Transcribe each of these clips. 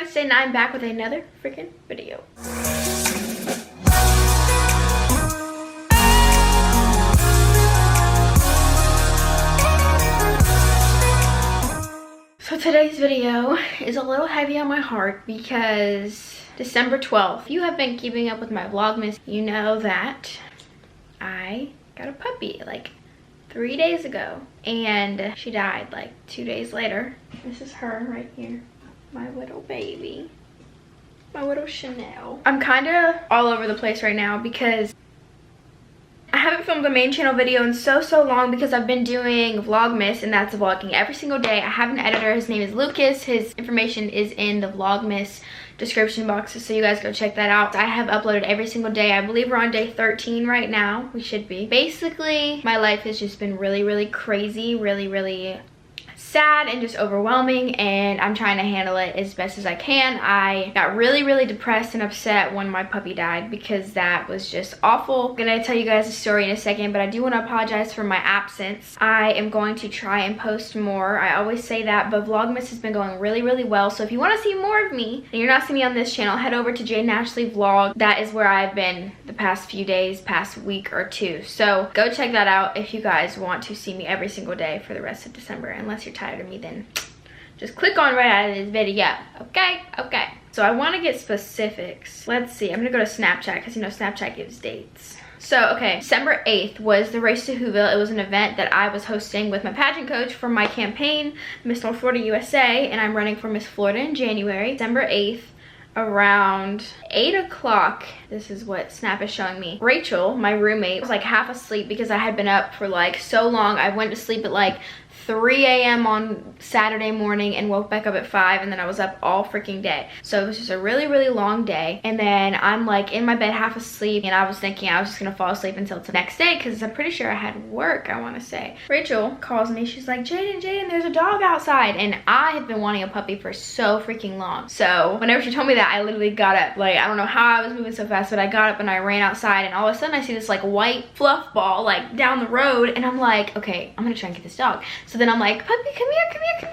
Wednesday and I'm back with another freaking video. So today's video is a little heavy on my heart because December 12th. If you have been keeping up with my Vlogmas, you know that I got a puppy like 3 days ago and she died like 2 days later. This is her right here, my little baby, my little Chanel. I'm kind of all over the place right now because I haven't filmed a main channel video in so long because I've been doing Vlogmas, and that's vlogging every single day. I have an editor, his name is Lucas. His information is in the Vlogmas description box, so you guys go check that out. I have uploaded every single day. I believe we're on day 13 right now. We should be. Basically, my life has just been really crazy, really sad and just overwhelming, and I'm trying to handle it as best as I can. I got really depressed and upset when my puppy died because that was just awful. I'm gonna tell you guys a story in a second, but I do want to apologize for my absence. I am going to try and post more. I always say that, but Vlogmas has been going really well, so if you want to see more of me and you're not seeing me on this channel, head over to Jaiden Ashlea vlog. That is where I've been the past few days, past week or two, so go check that out if you guys want to see me every single day for the rest of December. Unless you're tired of me, then just click on right out of this video. Okay. So I want to get specifics. Let's see, I'm gonna go to Snapchat because you know Snapchat gives dates. So okay, December 8th was the Race to Whoville. It was an event that I was hosting with my pageant coach for my campaign, Miss North Florida USA, and I'm running for Miss Florida in January. December 8th around 8 o'clock, this is what Snap is showing me, Rachel, my roommate, was like half asleep because I had been up for like so long. I went to sleep at like 3 a.m. on Saturday morning and woke back up at 5, and then I was up all freaking day. So it was just a really long day, and then I'm like in my bed half asleep, and I was thinking I was just gonna fall asleep until the next day because I'm pretty sure I had work, I want to say. Rachel calls me, she's like, Jaiden, there's a dog outside, and I had been wanting a puppy for so freaking long. So whenever she told me that, I literally got up. Like, I don't know how I was moving so fast, but I got up and I ran outside, and all of a sudden I see this like white fluff ball like down the road, and I'm like, okay, I'm gonna try and get this dog. So then I'm like, puppy, come here.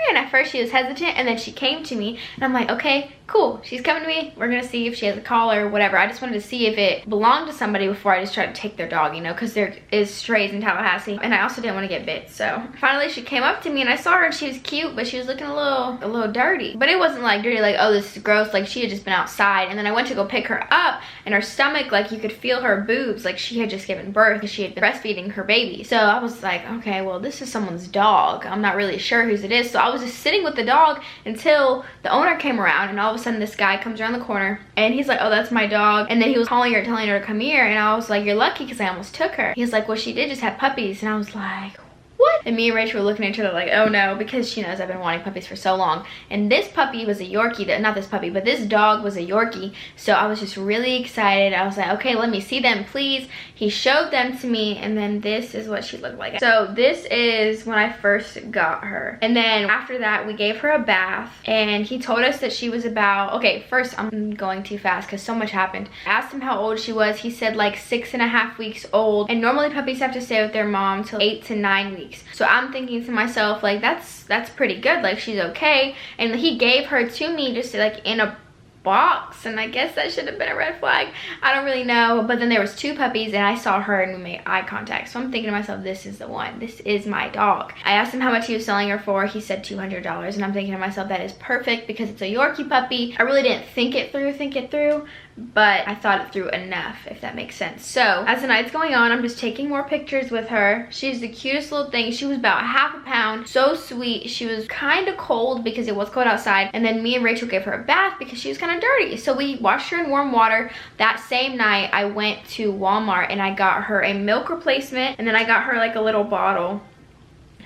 And at first she was hesitant, and then she came to me, and I'm like, okay, cool, she's coming to me. We're gonna see if she has a collar or whatever. I just wanted to see if it belonged to somebody before I just tried to take their dog, you know, because there is strays in Tallahassee, and I also didn't want to get bit. So finally she came up to me, and I saw her, and she was cute, but she was looking a little dirty. But it wasn't like dirty, like, oh, this is gross. Like, she had just been outside, and then I went to go pick her up, and her stomach, like, you could feel her boobs, like she had just given birth because she had been breastfeeding her baby. So I was like, okay, well, this is someone's dog. I'm not really sure whose it is. So I was just sitting with the dog until the owner came around, and all of a sudden this guy comes around the corner, and he's like, oh, that's my dog. And then he was calling her, telling her to come here, and I was like, you're lucky because I almost took her. He's like, well, she did just have puppies. And I was like, what? And me and Rachel were looking at each other like, oh no, because she knows I've been wanting puppies for so long. And this puppy was a Yorkie, not this puppy, but this dog was a Yorkie. So I was just really excited. I was like, okay, let me see them, please. He showed them to me, and then this is what she looked like. So this is when I first got her. And then after that, we gave her a bath, and he told us that she was about, okay, first I'm going too fast because so much happened. I asked him how old she was. He said like 6.5 weeks old, and normally puppies have to stay with their mom till 8 to 9 weeks. So I'm thinking to myself, like, that's pretty good, like, she's okay. And he gave her to me just like in a box, and I guess that should have been a red flag. I don't really know. But then there was 2 puppies, and I saw her, and we made eye contact. So I'm thinking to myself, this is the one, this is my dog. I asked him how much he was selling her for. He said $200, and I'm thinking to myself, that is perfect because it's a Yorkie puppy. I really didn't think it through, but I thought it through enough, if that makes sense. So as the night's going on, I'm just taking more pictures with her. She's the cutest little thing. She was about half a pound, so sweet. She was kind of cold because it was cold outside, and then me and Rachel gave her a bath because she was kind of dirty. So we washed her in warm water. That same night, I went to Walmart and I got her a milk replacement, and then I got her like a little bottle.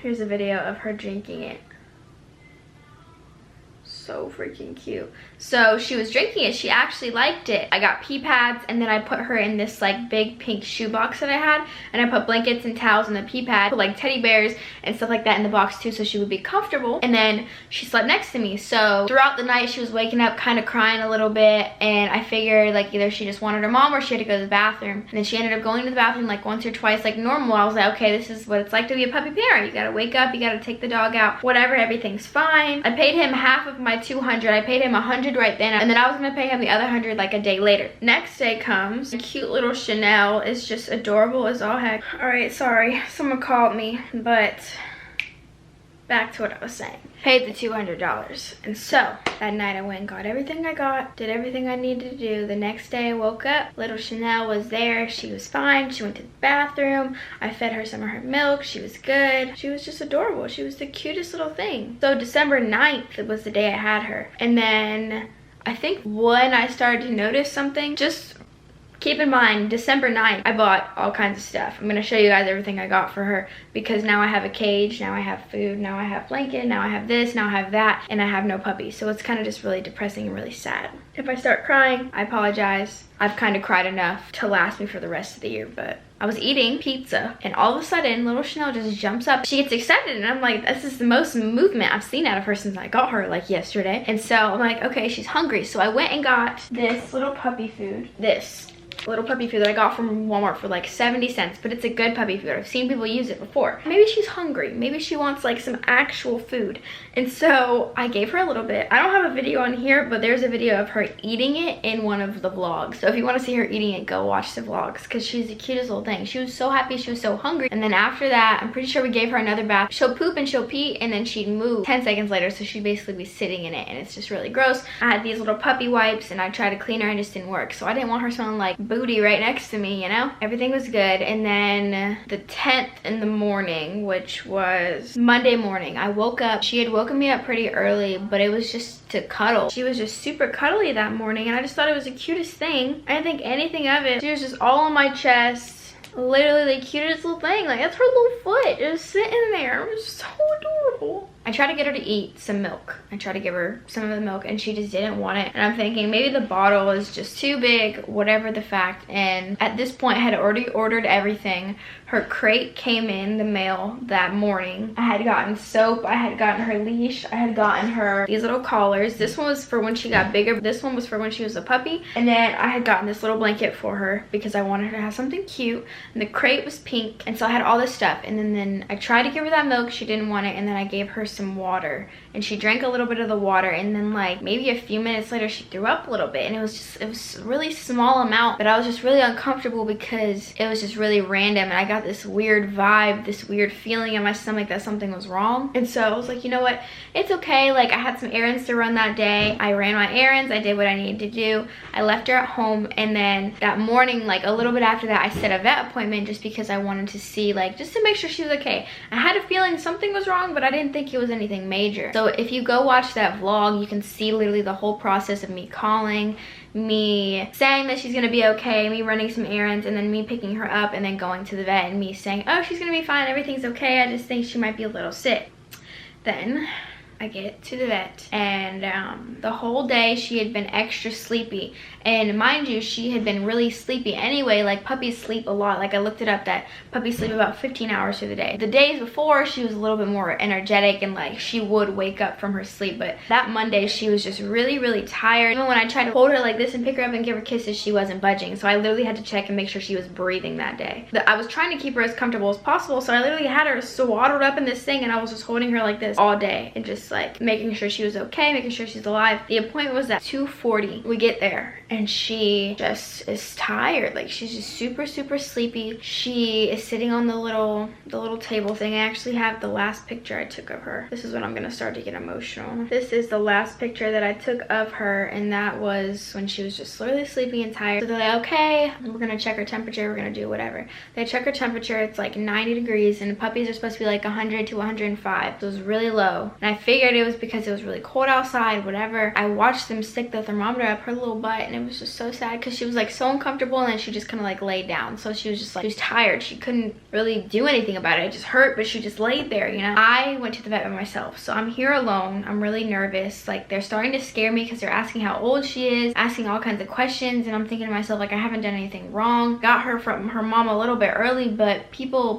Here's a video of her drinking it. So freaking cute. So she was drinking it. She actually liked it. I got pee pads, and then I put her in this like big pink shoe box that I had, and I put blankets and towels in the pee pad, put like teddy bears and stuff like that in the box too, so she would be comfortable. And then she slept next to me. So throughout the night she was waking up kind of crying a little bit, and I figured like either she just wanted her mom or she had to go to the bathroom. And then she ended up going to the bathroom like once or twice like normal. I was like, okay, this is what it's like to be a puppy parent. You gotta wake up, you gotta take the dog out, whatever, everything's fine. I paid him half of my $200. I paid him $100 right then, and then I was gonna pay him the other $100 like a day later. Next day comes, cute little Chanel is just adorable as all heck. All right, sorry, someone called me, but back to what I was saying. Paid the $200. And so that night I went and got everything I got, did everything I needed to do. The next day I woke up, little Chanel was there. She was fine. She went to the bathroom. I fed her some of her milk. She was good. She was just adorable. She was the cutest little thing. So December 9th was the day I had her. And then I think when I started to notice something, just keep in mind, December 9th, I bought all kinds of stuff. I'm gonna show you guys everything I got for her, because now I have a cage, now I have food, now I have blanket, now I have this, now I have that, and I have no puppy. So it's kind of just really depressing and really sad. If I start crying, I apologize. I've kind of cried enough to last me for the rest of the year, but I was eating pizza and all of a sudden little Chanel just jumps up. She gets excited and I'm like, this is the most movement I've seen out of her since I got her like yesterday. And so I'm like, okay, she's hungry. So I went and got this little puppy food. This little puppy food that I got from Walmart for like 70 cents, but it's a good puppy food. I've seen people use it before. Maybe she's hungry. Maybe she wants like some actual food. And so I gave her a little bit. I don't have a video on here, but there's a video of her eating it in one of the vlogs. So if you want to see her eating it, go watch the vlogs, because she's the cutest little thing. She was so happy. She was so hungry. And then after that, I'm pretty sure we gave her another bath. She'll poop and she'll pee and then she'd move 10 seconds later. So she'd basically be sitting in it and it's just really gross. I had these little puppy wipes and I tried to clean her and it just didn't work. So I didn't want her smelling like booty right next to me, you know? Everything was good. And then the 10th in the morning, which was Monday morning, I woke up. She had woken me up pretty early, but it was just to cuddle. She was just super cuddly that morning and I just thought it was the cutest thing. I didn't think anything of it. She was just all on my chest. Literally the cutest little thing. Like, that's her little foot just sitting there. It was so adorable. I tried to get her to eat some milk. I tried to give her some of the milk and she just didn't want it. And I'm thinking maybe the bottle is just too big, whatever the fact. And at this point I had already ordered everything. Her crate came in the mail that morning. I had gotten soap, I had gotten her leash, I had gotten her these little collars. This one was for when she got bigger. This one was for when she was a puppy. And then I had gotten this little blanket for her because I wanted her to have something cute. And the crate was pink. And so I had all this stuff. And then I tried to give her that milk. She didn't want it. And then I gave her some water. And she drank a little bit of the water. And then like maybe a few minutes later, she threw up a little bit. And it was a really small amount. But I was just really uncomfortable because it was just really random. And I got this weird vibe, this weird feeling in my stomach that something was wrong. And so I was like, you know what? It's okay. Like, I had some errands to run that day. I ran my errands. I did what I needed to do. I left her at home. And then that morning, like a little bit after that, I set a vet appointment just because I wanted to see, like, just to make sure she was okay. I had a feeling something was wrong, but I didn't think it was anything major. So if you go watch that vlog, you can see literally the whole process of me calling, me saying that she's gonna be okay, me running some errands, and then me picking her up and then going to the vet and me saying, oh, she's gonna be fine, everything's okay, I just think she might be a little sick. Then I get to the vet and the whole day she had been extra sleepy. And mind you, she had been really sleepy anyway. Like, puppies sleep a lot. Like, I looked it up that puppies sleep about 15 hours through the day. The days before, she was a little bit more energetic and like she would wake up from her sleep. But that Monday, she was just really, really tired. Even when I tried to hold her like this and pick her up and give her kisses, she wasn't budging. So I literally had to check and make sure she was breathing that day. I was trying to keep her as comfortable as possible. So I literally had her swaddled up in this thing and I was just holding her like this all day and just like making sure she was okay, making sure she's alive. The appointment was at 2:40. We get there and she just is tired. Like, she's just super, super sleepy. She is sitting on the little table thing. I actually have the last picture I took of her. This is when I'm gonna start to get emotional. This is the last picture that I took of her, and that was when she was just really sleepy and tired. So they're like, okay, we're gonna check her temperature, we're gonna do whatever. They check her temperature, it's like 90 degrees, and puppies are supposed to be like 100 to 105. So it was really low. And I figured it was because it was really cold outside, whatever. I watched them stick the thermometer up her little butt, and it was just so sad because she was like so uncomfortable, and then she just kind of like laid down. So she was just like, she was tired. She couldn't really do anything about it. It just hurt, but she just laid there, you know. I went to the vet by myself, so I'm here alone. I'm really nervous. Like, they're starting to scare me because they're asking how old she is, asking all kinds of questions, and I'm thinking to myself, like, I haven't done anything wrong. Got her from her mom a little bit early, but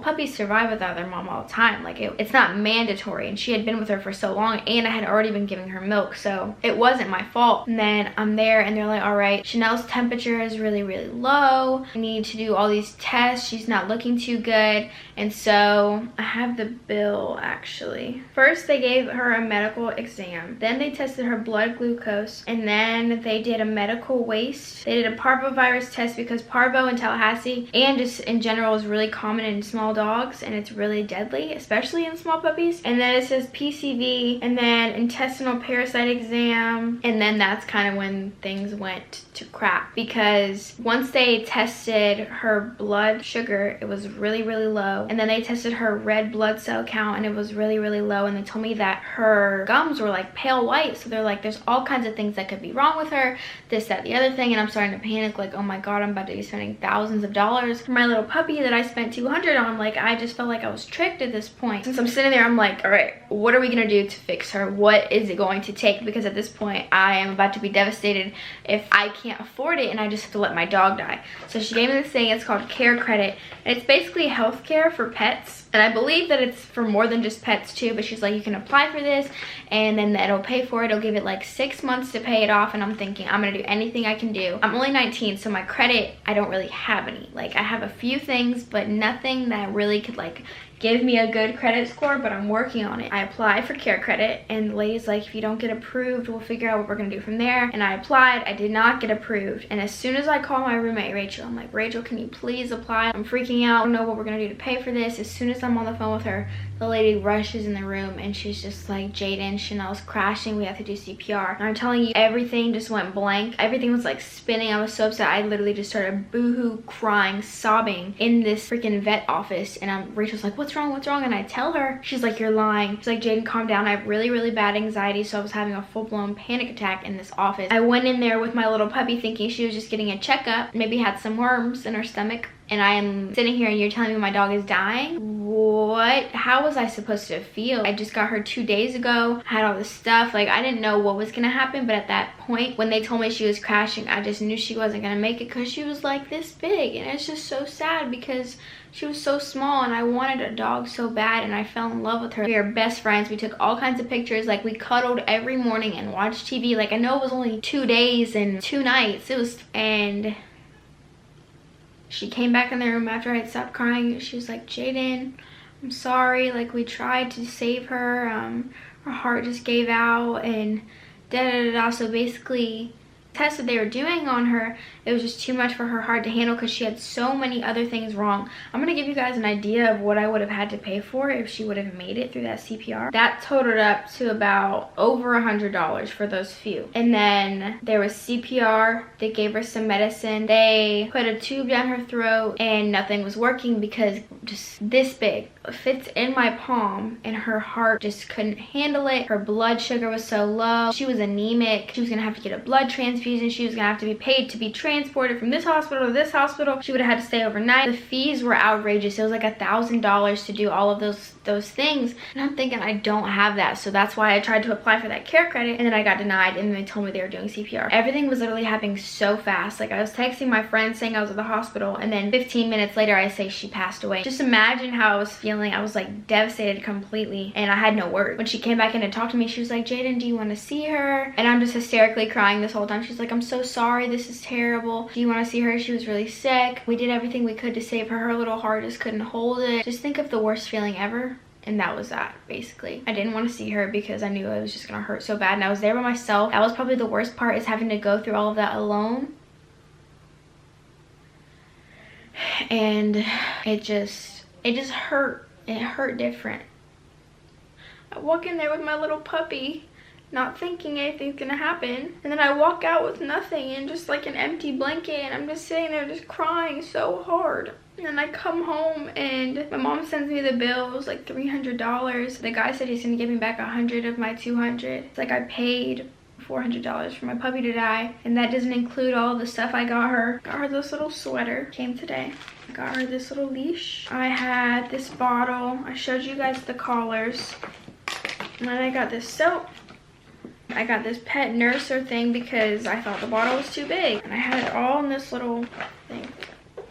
puppies survive without their mom all the time. Like, it's not mandatory, and she had been with her for so long wrong, and I had already been giving her milk, so it wasn't my fault. And then I'm there and they're like, all right, Chanel's temperature is really, really low. I need to do all these tests. She's not looking too good. And so I have the bill actually. First, they gave her a medical exam. Then they tested her blood glucose. And then they did a medical waste. They did a parvovirus test because parvo in Tallahassee and just in general is really common in small dogs, and it's really deadly, especially in small puppies. And then it says PCV, and then intestinal parasite exam. And then that's kind of when things went to crap, because once they tested her blood sugar, it was really, really low. And then they tested her red blood cell count, and it was really, really low. And they told me that her gums were like pale white. So they're like, there's all kinds of things that could be wrong with her, this, that, the other thing. And I'm starting to panic, like, oh my God, I'm about to be spending thousands of dollars for my little puppy that I spent $200 on. Like, I just felt like I was tricked at this point. Since I'm sitting there, I'm like, all right, what are we gonna do to fix her? What is it going to take? Because at this point, I am about to be devastated if I can't afford it and I just have to let my dog die. So she gave me this thing, it's called Care Credit. And it's basically health care for pets. And I believe that it's for more than just pets too, but she's like, you can apply for this and then it'll pay for it. It'll give it like 6 months to pay it off. And I'm thinking, I'm gonna do anything I can do. I'm only 19, so my credit, I don't really have any. Like, I have a few things, but nothing that really could like give me a good credit score, but I'm working on it. I applied for Care Credit, and the lady's like, if you don't get approved, we'll figure out what we're gonna do from there. And I applied, I did not get approved. And as soon as I call my roommate, Rachel, I'm like, Rachel, can you please apply? I'm freaking out, I don't know what we're gonna do to pay for this. As soon as I'm on the phone with her, the lady rushes in the room and she's just like, Jaiden, Chanel's crashing, we have to do CPR. And I'm telling you, everything just went blank. Everything was like spinning. I was so upset. I literally just started boohoo crying, sobbing in this freaking vet office. And Rachel's like, what's wrong? What's wrong? And I tell her, she's like, you're lying. She's like, Jaiden, calm down. I have really, really bad anxiety. So I was having a full-blown panic attack in this office. I went in there with my little puppy thinking she was just getting a checkup, maybe had some worms in her stomach. And I'm sitting here and you're telling me my dog is dying? What? How was I supposed to feel? I just got her 2 days ago, had all this stuff. Like, I didn't know what was gonna happen, but at that point, when they told me she was crashing, I just knew she wasn't gonna make it because she was like this big. And it's just so sad because she was so small and I wanted a dog so bad and I fell in love with her. We are best friends. We took all kinds of pictures. Like, we cuddled every morning and watched TV. Like, I know it was only 2 days and 2 nights. And she came back in the room after I had stopped crying. She was like, Jaiden, I'm sorry. Like, we tried to save her. Her heart just gave out and da-da-da-da. So basically, the test that they were doing on her, it was just too much for her heart to handle because she had so many other things wrong. I'm going to give you guys an idea of what I would have had to pay for if she would have made it through that CPR. That totaled up to about over $100 for those few. And then there was CPR. They gave her some medicine. They put a tube down her throat and nothing was working because just this big, it fits in my palm, and her heart just couldn't handle it. Her blood sugar was so low. She was anemic. She was going to have to get a blood transfusion. She was going to have to be paid to be transported from this hospital to this hospital. She would have had to stay overnight. The fees were outrageous. It was like $1,000 to do all of those things. And I'm thinking, I don't have that. So that's why I tried to apply for that Care Credit, and then I got denied, and they told me they were doing CPR. Everything was literally happening so fast. Like, I was texting my friend saying I was at the hospital, and then 15 minutes later I say she passed away. Just imagine how I was feeling. I was like devastated completely, and I had no words. When she came back in to talk to me, she was like, Jaiden, do you want to see her? And I'm just hysterically crying this whole time. She's like, I'm so sorry, this is terrible. Do you want to see her? She was really sick. We did everything we could to save her. Her little heart just couldn't hold it. Just think of the worst feeling ever. And that was that, basically. I didn't want to see her because I knew it was just gonna hurt so bad, and I was there by myself. That was probably the worst part, is having to go through all of that alone. And it just hurt. It hurt different. I walk in there with my little puppy, not thinking anything's gonna happen, and then I walk out with nothing and just like an empty blanket, and I'm just sitting there just crying so hard. And then I come home and my mom sends me the bill. It was like $300. The guy said he's gonna give me back 100 of my 200. It's like I paid $400 for my puppy to die, and that doesn't include all the stuff I got her. Got her this little sweater, came today. I got her this little leash. I had this bottle. I showed you guys the collars. And then I got this soap. I got this pet nurser thing because I thought the bottle was too big, and I had it all in this little thing.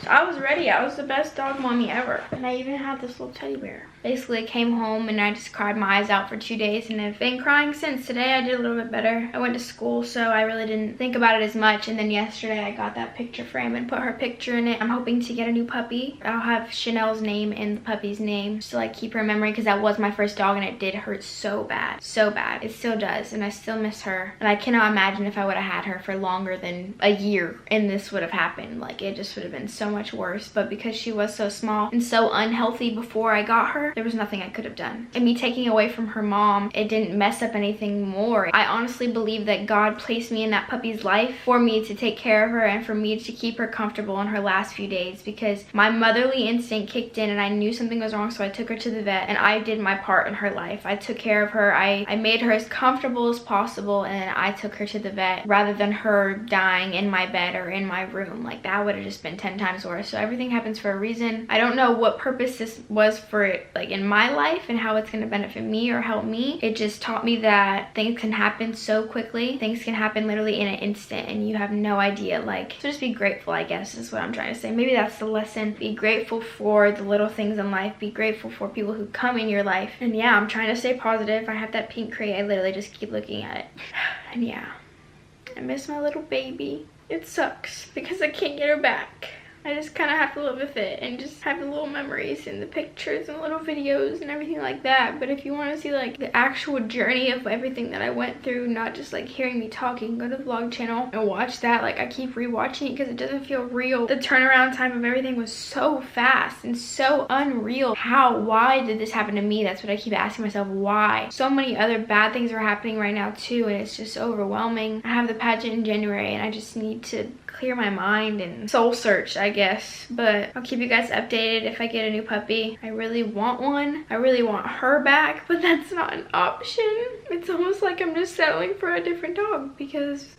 So I was ready. I was the best dog mommy ever. And I even had this little teddy bear. Basically came home and I just cried my eyes out for 2 days and I've been crying since. Today I did a little bit better. I went to school, so I really didn't think about it as much, and then yesterday I got that picture frame and put her picture in it. I'm hoping to get a new puppy. I'll have Chanel's name and the puppy's name just to like keep her memory, because that was my first dog and it did hurt so bad. So bad. It still does, and I still miss her. And I cannot imagine if I would have had her for longer than a year and this would have happened. Like, it just would have been so much worse. But because she was so small and so unhealthy before I got her, there was nothing I could have done. And me taking away from her mom, it didn't mess up anything more. I honestly believe that God placed me in that puppy's life for me to take care of her and for me to keep her comfortable in her last few days, because my motherly instinct kicked in and I knew something was wrong, so I took her to the vet and I did my part in her life. I took care of her. I made her as comfortable as possible, and I took her to the vet rather than her dying in my bed or in my room. Like, that would have just been 10 times worse. So everything happens for a reason. I don't know what purpose this was for it, like in my life, and how it's going to benefit me or help me. It just taught me that things can happen so quickly. Things can happen literally in an instant and you have no idea. Like, so just be grateful, I guess, is what I'm trying to say. Maybe that's the lesson. Be grateful for the little things in life. Be grateful for people who come in your life. And yeah, I'm trying to stay positive. I have that pink crate. I literally just keep looking at it. And yeah, I miss my little baby. It sucks because I can't get her back. I just kind of have to live with it and just have the little memories and the pictures and little videos and everything like that. But if you want to see like the actual journey of everything that I went through, not just like hearing me talking, go to the vlog channel and watch that. Like, I keep rewatching it because it doesn't feel real. The turnaround time of everything was so fast and so unreal. Why did this happen to me? That's what I keep asking myself. Why? So many other bad things are happening right now too, and it's just overwhelming. I have the pageant in January and I just need to clear my mind and soul search, I guess. But I'll keep you guys updated if I get a new puppy. I really want one. I really want her back, but that's not an option. It's almost like I'm just settling for a different dog because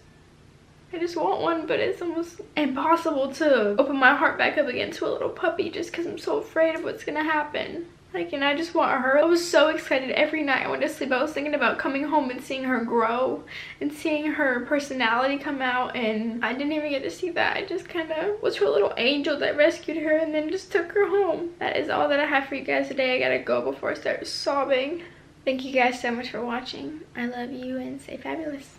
I just want one, but it's almost impossible to open my heart back up again to a little puppy just because I'm so afraid of what's gonna happen. Like, and I just want her. I was so excited every night I went to sleep. I was thinking about coming home and seeing her grow and seeing her personality come out, and I didn't even get to see that. I just kind of was her little angel that rescued her and then just took her home. That is all that I have for you guys today. I gotta go before I start sobbing. Thank you guys so much for watching. I love you and stay fabulous.